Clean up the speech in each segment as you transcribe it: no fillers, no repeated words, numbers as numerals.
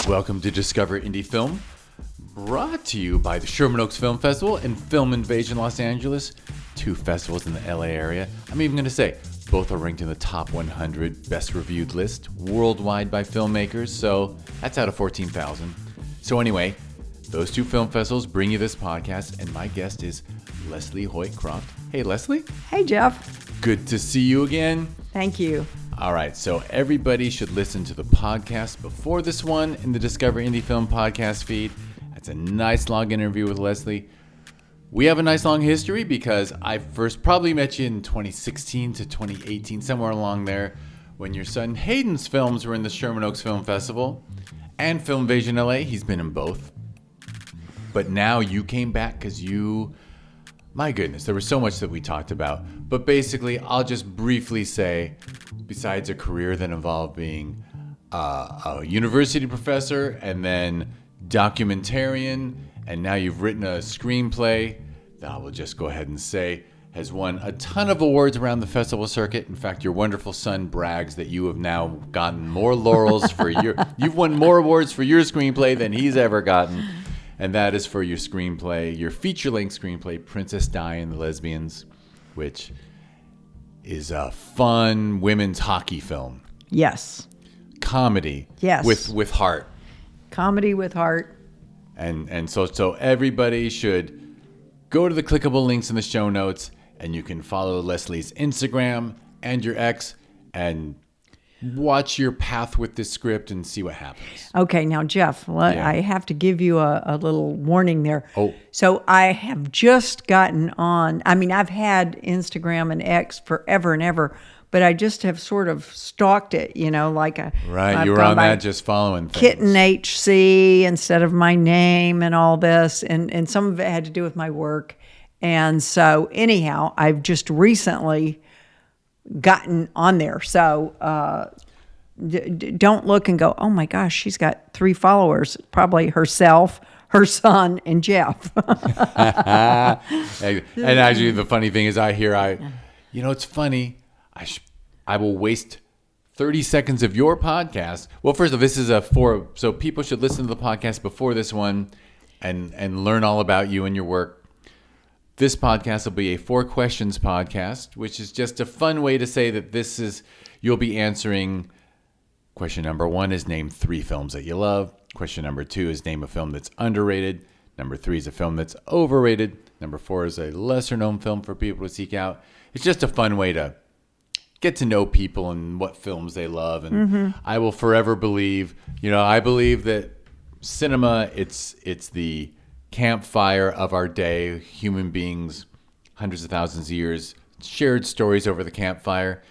Welcome to Discover Indie Film, brought to you by the Sherman Oaks Film Festival and Film Invasion Los Angeles, two festivals in the LA area. I'm even going to say both are ranked in the top 100 best reviewed list worldwide by filmmakers, so that's out of 14,000. So anyway, those two film festivals bring you this podcast, and my guest is Lesley Hoyt-Croft. Hey, Lesley. Hey, Jeff. Good to see you again. Thank you. All right, so everybody should listen to the podcast before this one in the Discover Indie Film podcast feed. That's a nice long interview with Lesley. We have a nice long history because I first probably met you in 2016 to 2018, somewhere along there, when your son Hayden's films were in the Sherman Oaks Film Festival and Film Invasion LA. He's been in both. But now you came back because my goodness, there was so much that we talked about. But basically, I'll just briefly say, besides a career that involved being a university professor and then documentarian, and now you've written a screenplay that I will just go ahead and say has won a ton of awards around the festival circuit. In fact, your wonderful son brags that you have now gotten more laurels for you've won more awards for your screenplay than he's ever gotten. And that is for your screenplay, your feature-length screenplay, Princess Di and the Lesbians, which is a fun women's hockey film. Yes. Comedy. Yes. With heart. Comedy with heart. And so everybody should go to the clickable links in the show notes, and you can follow Lesley's Instagram and your ex and watch your path with this script and see what happens. Okay, now, Jeff, I have to give you a little warning there. Oh. So I have just gotten on. I mean, I've had Instagram and X forever and ever, but I just have sort of stalked it, like a... Right, I've you were on that just following things. Kitten HC instead of my name and all this, and some of it had to do with my work. And so anyhow, I've just recently gotten on there. So don't look and go, oh my gosh, she's got 3 followers, probably herself, her son, and Jeff. And actually, the funny thing is it's funny. I will waste 30 seconds of your podcast. Well, first of all, this is so people should listen to the podcast before this one and learn all about you and your work. This podcast will be a 4 questions podcast, which is just a fun way to say that you'll be answering. Question number 1 is name 3 films that you love. Question number 2 is name a film that's underrated. Number 3 is a film that's overrated. Number 4 is a lesser known film for people to seek out. It's just a fun way to get to know people and what films they love. And I will forever believe, I believe that cinema, it's the campfire of our day. Human beings, hundreds of thousands of years, shared stories over the campfire.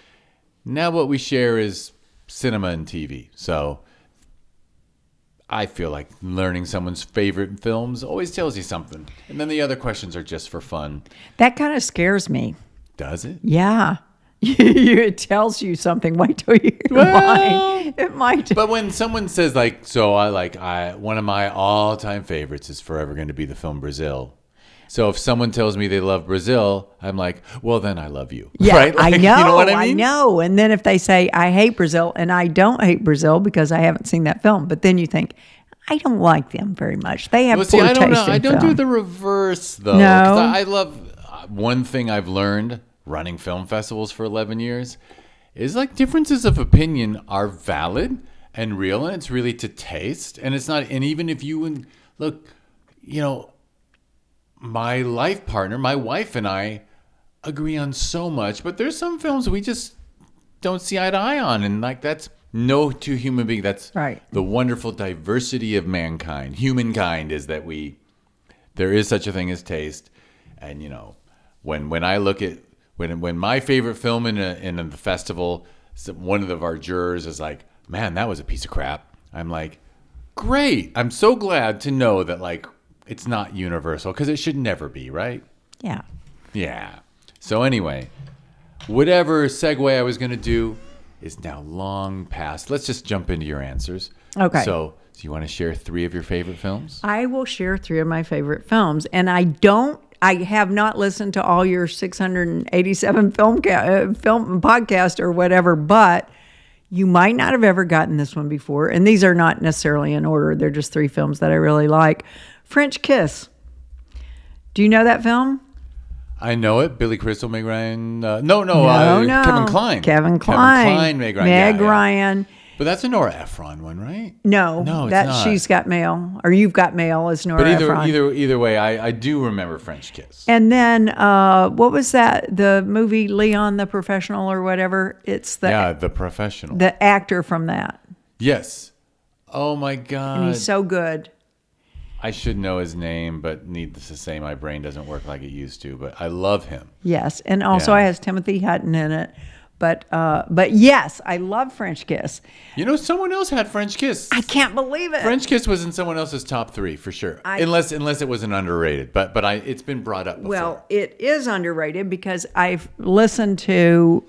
Now what we share is cinema and TV. So I feel like learning someone's favorite films always tells you something. And then the other questions are just for fun. That kind of scares me. Does it? Yeah. It tells you something. Wait till you hear mine. It might. But when someone says one of my all-time favorites is forever going to be the film Brazil. So if someone tells me they love Brazil, I'm like, well, then I love you. Yeah, right? I know. You know what I mean? I know. And then if they say, I hate Brazil, and I don't hate Brazil because I haven't seen that film, but then you think, I don't like them very much. They have poor taste in film. I don't do the reverse, though. No. 'Cause I love one thing I've learned running film festivals for 11 years is differences of opinion are valid and real, and it's really to taste. And it's not, and even if look, my life partner, my wife and I agree on so much, but there's some films we just don't see eye to eye on. And that's no two human beings. That's right. The wonderful diversity of mankind. Humankind is that there is such a thing as taste. And, when I look at, when my favorite film in the festival, one of our jurors is like, man, that was a piece of crap. I'm like, great. I'm so glad to know that it's not universal, because it should never be, right? Yeah. Yeah. So anyway, whatever segue I was going to do is now long past. Let's just jump into your answers. Okay. So you want to share 3 of your favorite films? I will share 3 of my favorite films. And I have not listened to all your 687 film podcast or whatever, but You might not have ever gotten this one before, and these are not necessarily in order. They're just 3 films that I really like. French Kiss. Do you know that film? I know it. Billy Crystal, Meg Ryan. No, No. Kevin Kline. Kevin Kline, Meg Ryan. Meg Yeah. Ryan. But that's a Nora Ephron one, right? No, it's that not. She's Got Mail, or You've Got Mail is Nora But Ephron. either way, I do remember French Kiss. And then what was that? The movie Leon the Professional or whatever? It's The Professional. the actor from that. Yes. Oh my God. And he's so good. I should know his name, but needless to say, my brain doesn't work like it used to. But I love him. Yes, and also Yeah. it has Timothy Hutton in it. But yes, I love French Kiss. You know, someone else had French Kiss. I can't believe it. French Kiss was in someone else's top 3 for sure, unless it was an underrated. But it's been brought up before. Well, it is underrated because I've listened to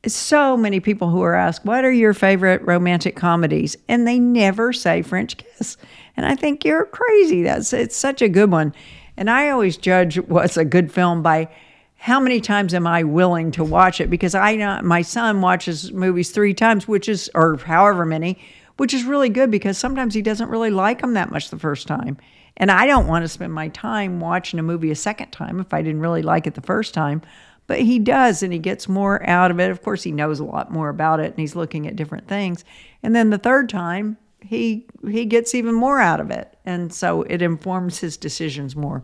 so many people who are asked, what are your favorite romantic comedies? And they never say French Kiss. And I think you're crazy. It's such a good one. And I always judge what's a good film by how many times am I willing to watch it? Because I know my son watches movies 3 times, or however many, which is really good because sometimes he doesn't really like them that much the first time. And I don't want to spend my time watching a movie a second time if I didn't really like it the first time. But he does, and he gets more out of it. Of course, he knows a lot more about it, and he's looking at different things. And then the third time, he gets even more out of it. And so it informs his decisions more.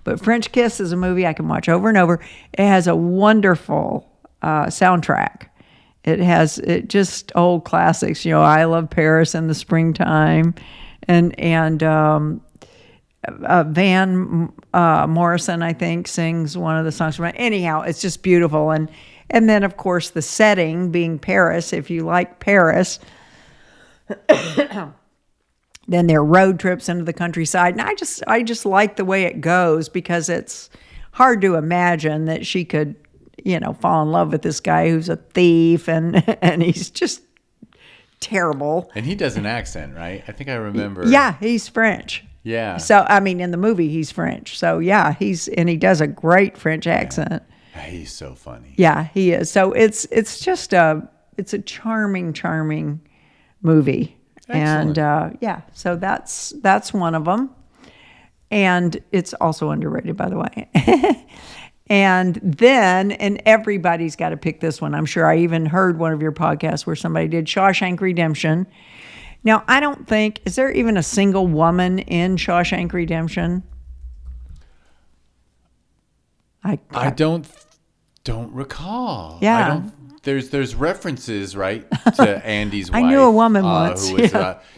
But French Kiss is a movie I can watch over and over. It has a wonderful soundtrack. It just old classics. I Love Paris in the Springtime, and Van Morrison, I think, sings one of the songs from it. Anyhow, it's just beautiful. And then, of course, the setting being Paris. If you like Paris, then their road trips into the countryside. And I just like the way it goes because it's hard to imagine that she could, fall in love with this guy who's a thief and he's just terrible. And he does an accent, right? I think I remember. Yeah, he's French. Yeah. So, in the movie, he's French. So, yeah, he does a great French accent. Yeah, he's so funny. Yeah, he is. So it's just it's a charming movie. Excellent. And so that's one of them. And it's also underrated, by the way. And everybody's got to pick this one. I'm sure I even heard one of your podcasts where somebody did Shawshank Redemption. Now, I don't think, is there even a single woman in Shawshank Redemption? I don't recall. Yeah. There's references, right, to Andy's wife. I knew a woman once. Who was,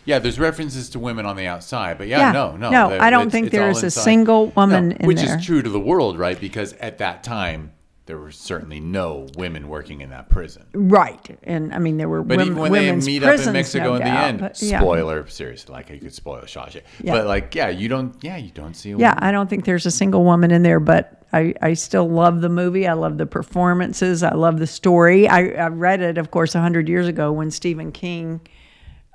there's references to women on the outside. But no. I don't think there is a single woman in which there. Which is true to the world, right? Because at that time, there were certainly no women working in that prison. Right. And there were but even when they meet up in Mexico in the end, yeah. spoiler, seriously, like you could spoil Shawshank. Yeah. But you don't see a woman. Yeah, I don't think there's a single woman in there, but I still love the movie. I love the performances. I love the story. I read it, of course, 100 years ago when Stephen King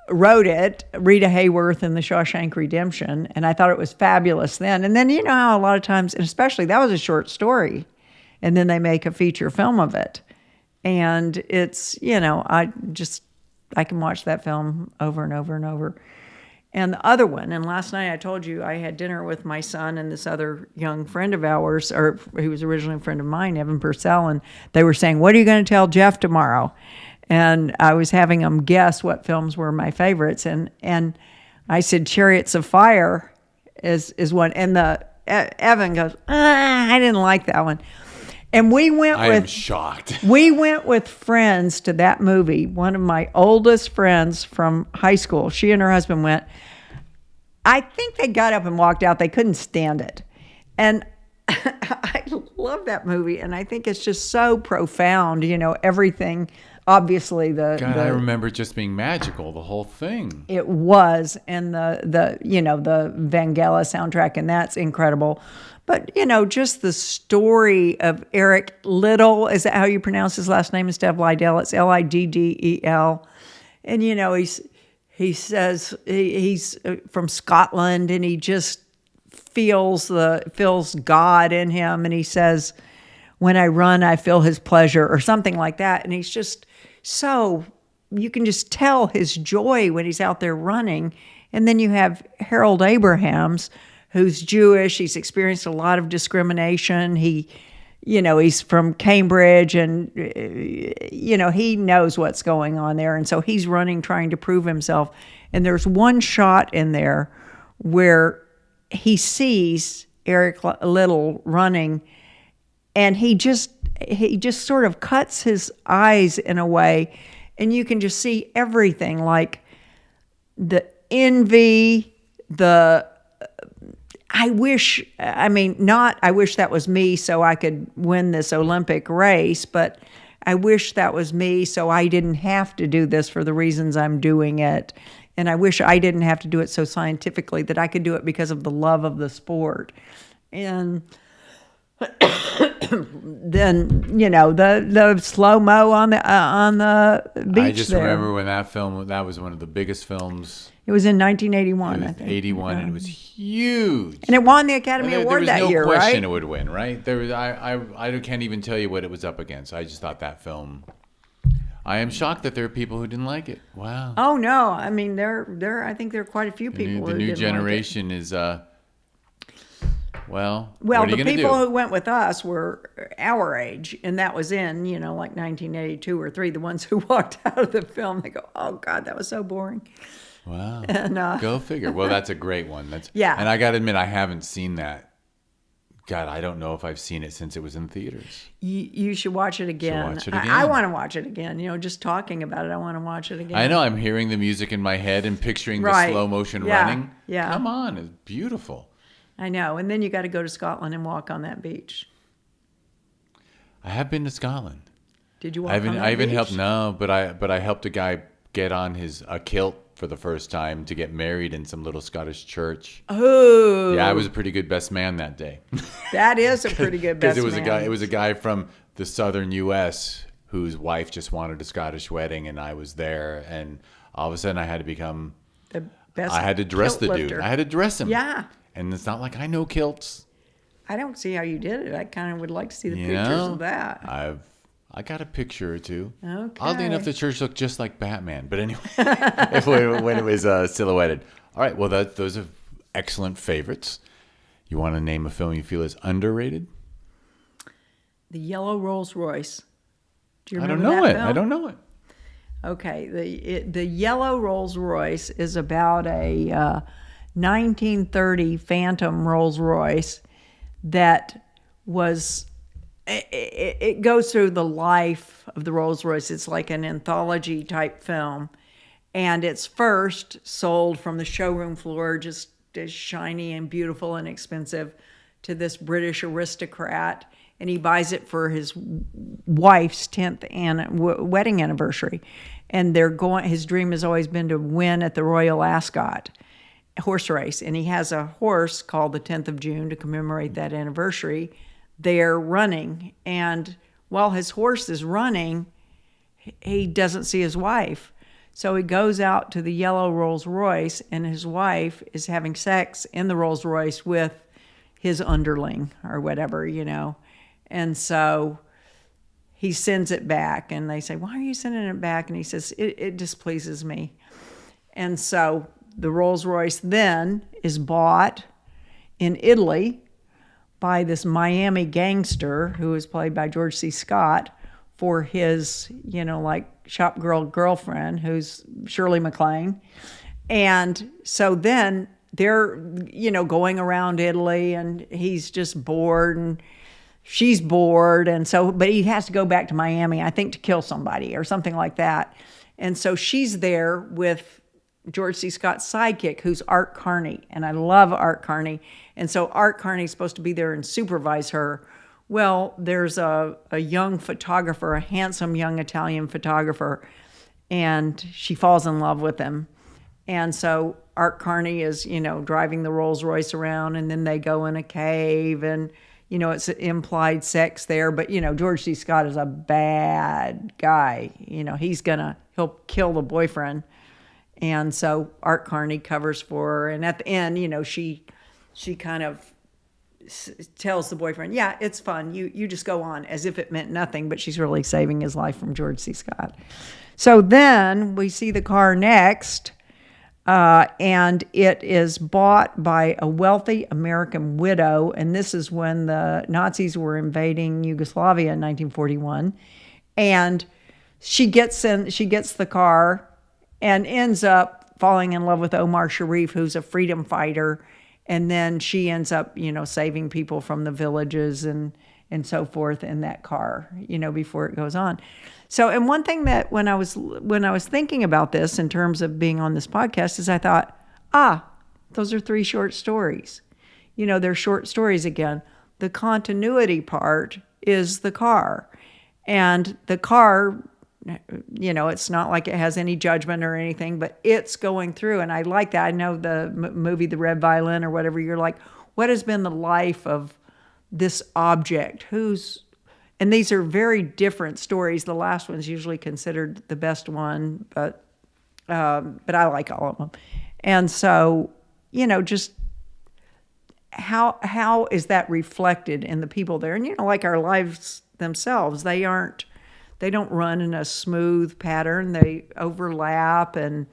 wrote it, Rita Hayworth in The Shawshank Redemption, and I thought it was fabulous then. And then how a lot of times, and especially that was a short story, and then they make a feature film of it. And it's, I can watch that film over and over and over. And the other one, and last night I told you I had dinner with my son and this other young friend of ours, or he was originally a friend of mine, Evan Purcell, and they were saying, what are you going to tell Jeff tomorrow? And I was having them guess what films were my favorites. And I said Chariots of Fire is one. And Evan goes, I didn't like that one. And we went I am shocked. We went with friends to that movie. One of my oldest friends from high school, she and her husband went. I think they got up and walked out. They couldn't stand it. And I love that movie. And I think it's just so profound, everything. Obviously, I remember it just being magical, the whole thing. It was. And the Vangelis soundtrack, and that's incredible. But, just the story of Eric Liddell, is that how you pronounce his last name instead of Liddell? It's Liddel. And, he says he's from Scotland, and he just feels God in him. And he says, when I run, I feel his pleasure, or something like that. And he's just so you can just tell his joy when he's out there running. And then you have Harold Abrahams, who's Jewish. He's experienced a lot of discrimination. He's from Cambridge, and he knows what's going on there. And so he's running, trying to prove himself. And there's one shot in there where he sees Eric Liddell running, and he just sort of cuts his eyes in a way, and you can just see everything, like the envy, I wish that was me so I could win this Olympic race, but I wish that was me so I didn't have to do this for the reasons I'm doing it. And I wish I didn't have to do it so scientifically, that I could do it because of the love of the sport. And then, the slow-mo on the beach. I just remember when that was one of the biggest films. It was in 1981, I think. 81, and it was huge. And it won the Academy Award that year, right? There was no question it would win, right? I can't even tell you what it was up against. I just thought that film. I am shocked that there are people who didn't like it. Wow. Oh no! I mean, I think there are quite a few people. The new generation is. Well, the people who went with us were our age, and that was in, like 1982 or 3. The ones who walked out of the film, they go, "Oh God, that was so boring." Wow. And, go figure. Well, that's a great one. Yeah. And I got to admit, I haven't seen that. God, I don't know if I've seen it since it was in theaters. You should watch it again. I want to watch it again. Just talking about it, I want to watch it again. I know. I'm hearing the music in my head and picturing the slow motion running. Yeah. Come on. It's beautiful. I know. And then you got to go to Scotland and walk on that beach. I have been to Scotland. Did you walk on that beach? I even helped. No, but I helped a guy get on a kilt for the first time to get married in some little Scottish church. Oh. Yeah, I was a pretty good best man that day. That is a pretty good best man. Because it was a guy from the southern U.S. whose wife just wanted a Scottish wedding, and I was there, and all of a sudden I had to become the best. I had to dress the lifter. dude. I had to dress him. Yeah. And it's not like I know kilts. I don't see how you did it. I kind of would like to see the pictures of that. I got a picture or two. Okay. Oddly enough, the church looked just like Batman. But anyway, when it was silhouetted. All right. Well, those are excellent favorites. You want to name a film you feel is underrated? The Yellow Rolls Royce. Do you remember that film? I don't know it. Okay. The Yellow Rolls Royce is about a 1930 Phantom Rolls Royce that was. It goes through the life of the Rolls Royce. It's like an anthology type film. And it's first sold from the showroom floor, just as shiny and beautiful and expensive, to this British aristocrat. And he buys it for his wife's 10th wedding anniversary. And his dream has always been to win at the Royal Ascot horse race. And he has a horse called the 10th of June to commemorate that anniversary. They're running, and while his horse is running, he doesn't see his wife. So he goes out to the yellow Rolls Royce, and his wife is having sex in the Rolls Royce with his underling or whatever, And so he sends it back, and they say, "Why are you sending it back?" And he says, it displeases me. And so the Rolls Royce then is bought in Italy by this Miami gangster who is played by George C. Scott for his, shop girlfriend, who's Shirley MacLaine. And so then they're, going around Italy, and he's just bored, and she's bored. And so, but he has to go back to Miami, I think, to kill somebody or something like that. And so she's there with George C. Scott's sidekick, who's Art Carney. And I love Art Carney. And so Art Carney's supposed to be there and supervise her. Well, there's a young photographer, a handsome young Italian photographer, and she falls in love with him. And so Art Carney is, driving the Rolls Royce around, and then they go in a cave, and, it's implied sex there. But, George C. Scott is a bad guy. He'll kill the boyfriend. And so Art Carney covers for her. And at the end, she kind of tells the boyfriend, yeah, it's fun. You just go on, as if it meant nothing, but she's really saving his life from George C. Scott. So then we see the car next, and it is bought by a wealthy American widow. And this is when the Nazis were invading Yugoslavia in 1941. And she gets the car and ends up falling in love with Omar Sharif, who's a freedom fighter. And then she ends up, saving people from the villages and so forth in that car, before it goes on. So, and one thing that when I was thinking about this in terms of being on this podcast is I thought, those are 3 short stories. They're short stories again. The continuity part is the car. And the car, it's not like it has any judgment or anything, but it's going through. And I like that. I know the movie, The Red Violin or whatever, you're like, what has been the life of this object? And these are very different stories. The last one's usually considered the best one, but I like all of them. And so, just how is that reflected in the people there? And, like our lives themselves, they don't run in a smooth pattern. They overlap and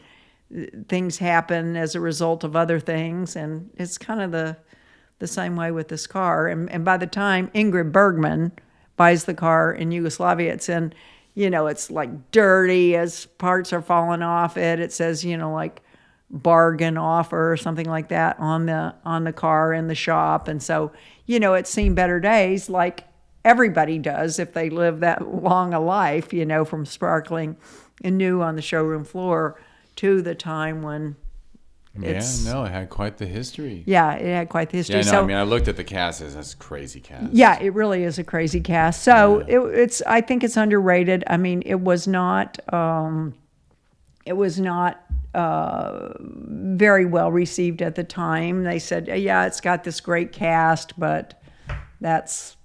things happen as a result of other things. And it's kind of the same way with this car. And by the time Ingrid Bergman buys the car in Yugoslavia, it's in, it's like dirty as parts are falling off it. It says, like bargain offer or something like that on the car in the shop. And so, it's seen better days, like everybody does if they live that long a life, from sparkling and new on the showroom floor to the time when it had quite the history. Yeah, it had quite the history. Yeah, no, I looked at the cast. That's a crazy cast. Yeah, it really is a crazy cast. So it's I think it's underrated. I mean, it was not very well received at the time. They said, yeah, it's got this great cast, but that's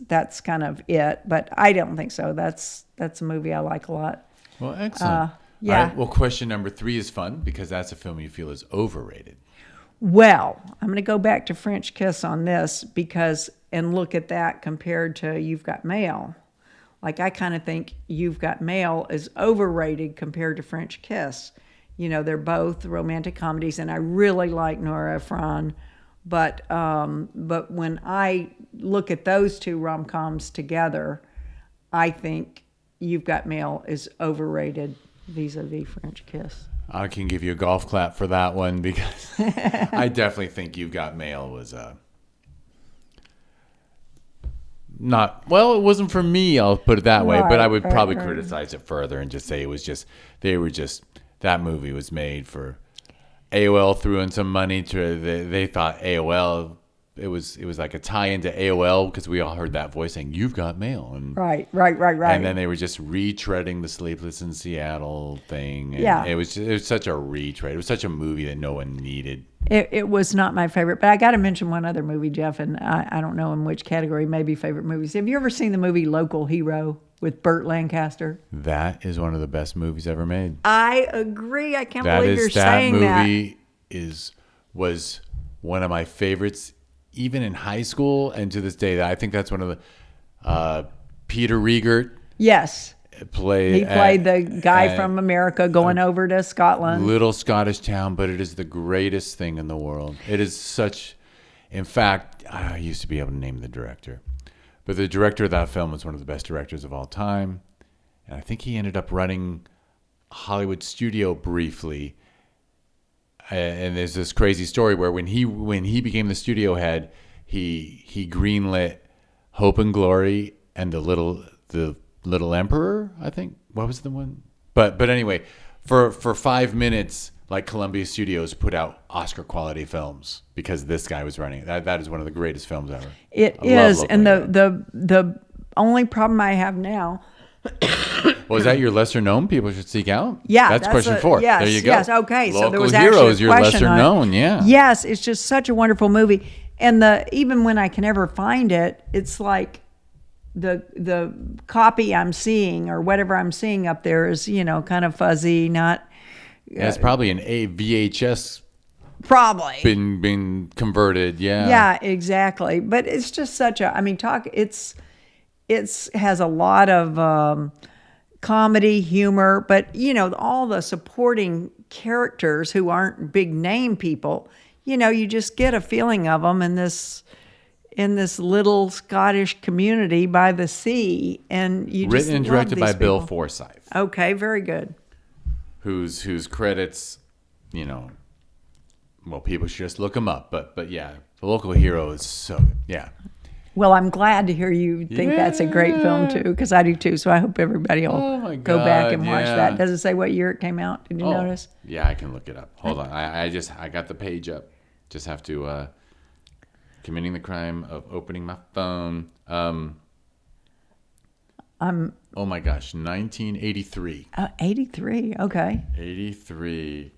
that's kind of it. But I don't think so. That's a movie I like a lot. Well, excellent. Yeah. All right, well, question number 3 is fun because that's a film you feel is overrated. Well, I'm going to go back to French Kiss on this and look at that compared to You've Got Mail. Like, I kind of think You've Got Mail is overrated compared to French Kiss. They're both romantic comedies, and I really like Nora Ephron. But when I look at those 2 rom-coms together, I think You've Got Mail is overrated vis-a-vis French Kiss. I can give you a golf clap for that one because I definitely think You've Got Mail was not, well, it wasn't for me, I'll put it that way, but I would probably criticize it further and just say that movie was made for AOL, threw in some money they thought AOL, it was like a tie into AOL because we all heard that voice saying You've Got Mail, and right. And then they were just retreading the Sleepless in Seattle thing. And it was such a retread. It was such a movie that no one needed. It was not my favorite, but I got to mention one other movie, Jeff, and I don't know in which category, maybe favorite movies. Have you ever seen the movie Local Hero with Burt Lancaster? That is one of the best movies ever made. I agree. I can't believe you're saying that. That movie was one of my favorites. Even in high school and to this day, I think that's one of the Peter Riegert. Yes. He played the guy from America going over to Scotland. Little Scottish town, but it is the greatest thing in the world. It is such, in fact, I used to be able to name the director, but the director of that film was one of the best directors of all time. And I think he ended up running a Hollywood studio briefly. And there's this crazy story where when he became the studio head, he greenlit Hope and Glory and the Little Emperor, I think. What was the one? But anyway, for 5 minutes, like Columbia Studios put out Oscar quality films because this guy was running it. That is one of the greatest films ever. It is, and the only problem I have now. Was that your lesser known people should seek out? Yeah. That's question 4. Yes, there you go. Yes, okay. Local so there was Heroes, actually a your question lesser on known, yeah. Yes, it's just such a wonderful movie. And even when I can ever find it, it's like the copy I'm seeing or whatever I'm seeing up there is, kind of fuzzy, not... Yeah, it's probably an VHS Probably. been converted. Yeah. Yeah, exactly. But it's just such a, I mean, has a lot of comedy, humor, but all the supporting characters who aren't big name people, you just get a feeling of them in this little Scottish community by the sea, and you just Written and love directed by these Bill people. Forsyth, Okay, very good. whose credits, well, people should just look him up. But yeah, The Local Hero is so good. Yeah. Well, I'm glad to hear you think that's a great film too, because I do too. So I hope everybody will go back and watch that. Does it say what year it came out? Did you notice? Yeah, I can look it up. Hold on, I got the page up. Just have to committing the crime of opening my phone. Oh my gosh, 1983. 83. Okay. 83.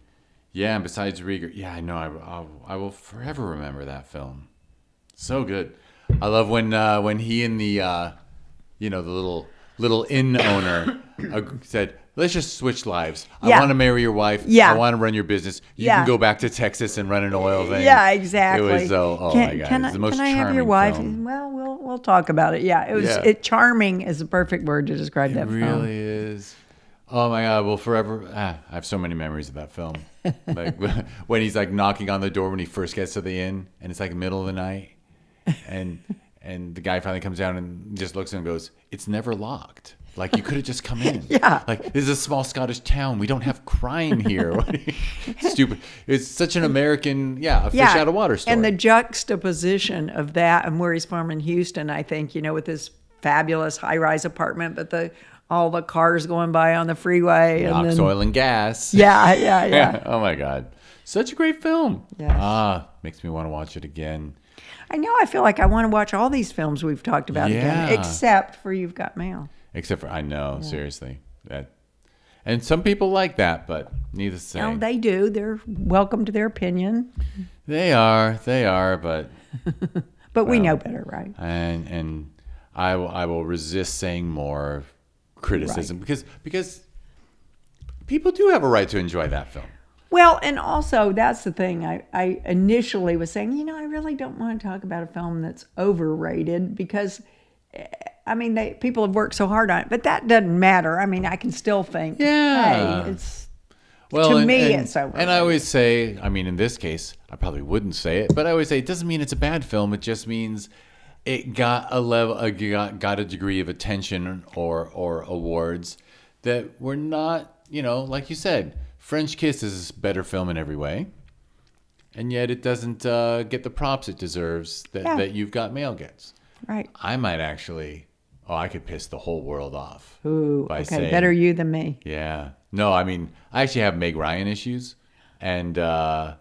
Yeah, and besides Rieger, yeah, I know. I will forever remember that film. So good. I love when he and the the little inn owner said, "Let's just switch lives. I want to marry your wife. Yeah. I want to run your business. You can go back to Texas and run an oil thing." Yeah, exactly. It was my God, it's the most can I charming have your wife? film. Well, we'll talk about it. Yeah, it was. Yeah. Charming is the perfect word to describe that film. It really is. Oh my God! Well, forever. I have so many memories of that film. Like when he's like knocking on the door when he first gets to the inn, and it's like middle of the night, and the guy finally comes down and just looks at him and goes, "It's never locked. Like you could have just come in." Yeah. Like this is a small Scottish town. We don't have crime here. Stupid. It's such an American, a fish out of water story. And the juxtaposition of that and where he's from in Houston, I think, with this fabulous high-rise apartment, but all the cars going by on the freeway. Knox Oil and Gas. Yeah. Oh my God. Such a great film. Yes. Makes me want to watch it again. I know. I feel like I want to watch all these films we've talked about again, except for You've Got Mail. Except for, I know, seriously. And some people like that, but needless to say. No, they do. They're welcome to their opinion. They are, but... But we know better, right? And I will resist saying more criticism because people do have a right to enjoy that film. Well, and also that's the thing. I initially was saying, I really don't want to talk about a film that's overrated because, I mean, people have worked so hard on it, but that doesn't matter. I mean, I can still think, hey, it's it's overrated. And I always say, I mean, in this case, I probably wouldn't say it, but I always say it doesn't mean it's a bad film. It just means it got got a degree of attention or awards that were not, like you said. French Kiss is a better film in every way, and yet it doesn't get the props it deserves that You've Got Mail gets. Right. I might actually, I could piss the whole world off. Ooh, by okay, saying, better you than me. Yeah. No, I mean, I actually have Meg Ryan issues, and I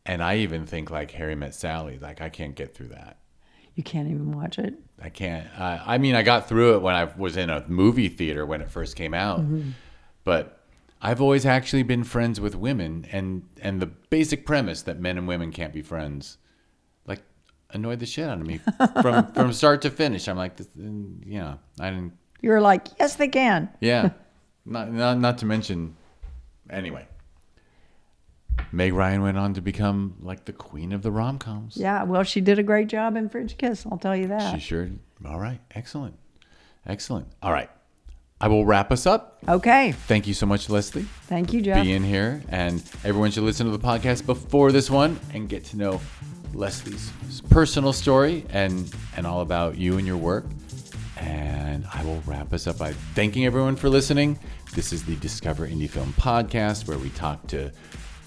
even think like Harry Met Sally, like I can't get through that. You can't even watch it? I can't. I mean, I got through it when I was in a movie theater when it first came out, but I've always actually been friends with women, and the basic premise that men and women can't be friends, like, annoyed the shit out of me from start to finish. I'm like, I didn't. You're like, yes, they can. Yeah, not to mention, anyway. Meg Ryan went on to become like the queen of the rom-coms. Yeah, well, she did a great job in French Kiss. I'll tell you that. She sure. All right, excellent. All right. I will wrap us up. Okay. Thank you so much, Lesley. Thank you, Jeff. Being here. And everyone should listen to the podcast before this one and get to know Lesley's personal story and all about you and your work. And I will wrap us up by thanking everyone for listening. This is the Discover Indie Film Podcast, where we talk to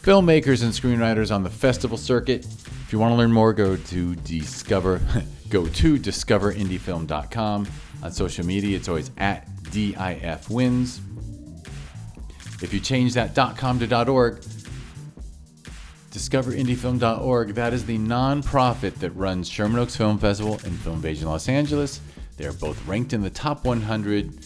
filmmakers and screenwriters on the festival circuit. If you want to learn more, go to discoverindiefilm.com. On social media, it's always at DIFwins. If you change that .com to .org, discoverindiefilm.org, that is the nonprofit that runs Sherman Oaks Film Festival and Film Invasion Los Angeles. They are both ranked in the top 100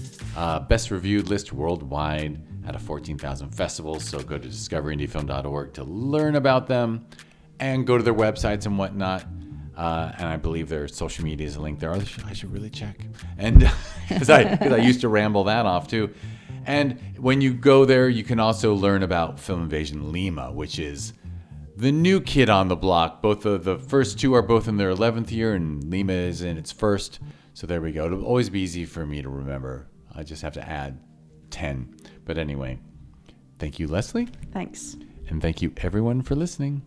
best reviewed list worldwide out of 14,000 festivals. So go to discoverindiefilm.org to learn about them and go to their websites and whatnot. And I believe their social media is linked there. I should really check. And because I used to ramble that off too. And when you go there, you can also learn about Film Invasion Lima, which is the new kid on the block. Both of the first two are both in their 11th year, and Lima is in its first. So there we go. It'll always be easy for me to remember. I just have to add 10. But anyway, thank you, Lesley. Thanks. And thank you, everyone, for listening.